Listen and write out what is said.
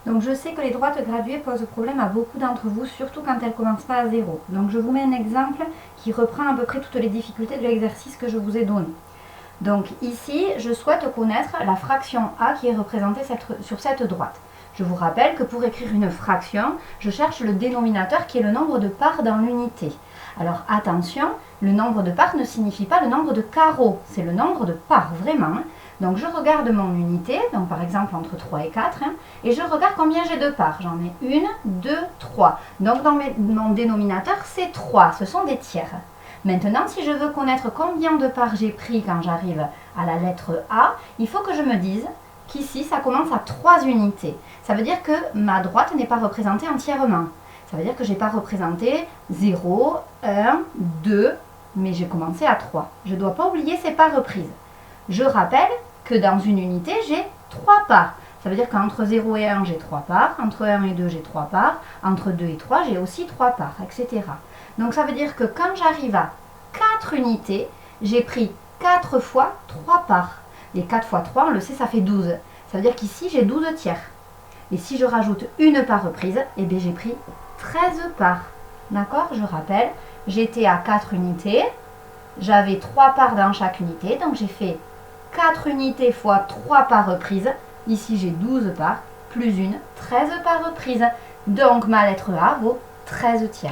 Donc je sais que les droites graduées posent problème à beaucoup d'entre vous, surtout quand elles ne commencent pas à 0. Donc je vous mets un exemple qui reprend à peu près toutes les difficultés de l'exercice que je vous ai donné. Donc ici, je souhaite connaître la fraction A qui est représentée sur cette droite. Je vous rappelle que pour écrire une fraction, je cherche le dénominateur qui est le nombre de parts dans l'unité. Alors attention, le nombre de parts ne signifie pas le nombre de carreaux, c'est le nombre de parts vraiment. Donc je regarde mon unité, donc par exemple entre 3 et 4, et je regarde combien j'ai de parts. J'en ai 1, 2, 3. Donc dans mon dénominateur, c'est 3, ce sont des tiers. Maintenant, si je veux connaître combien de parts j'ai pris quand j'arrive à la lettre A, il faut que je me dise qu'ici, ça commence à 3 unités. Ça veut dire que ma droite n'est pas représentée entièrement. Ça veut dire que je n'ai pas représenté 0, 1, 2, mais j'ai commencé à 3. Je ne dois pas oublier ces parts reprises. Je rappelle que dans une unité, j'ai 3 parts. Ça veut dire qu'entre 0 et 1, j'ai 3 parts. Entre 1 et 2, j'ai 3 parts. Entre 2 et 3, j'ai aussi 3 parts, etc. Donc ça veut dire que quand j'arrive à 4 unités, j'ai pris 4 fois 3 parts. Et 4 fois 3, on le sait, ça fait 12. Ça veut dire qu'ici, j'ai 12 tiers. Et si je rajoute une part reprise, eh bien j'ai pris 13 parts. D'accord? Je rappelle, j'étais à 4 unités. J'avais 3 parts dans chaque unité. Donc j'ai fait 4 unités fois 3 parts reprises. Ici, j'ai 12 parts, plus une, 13 parts reprises. Donc ma lettre A vaut 13 tiers.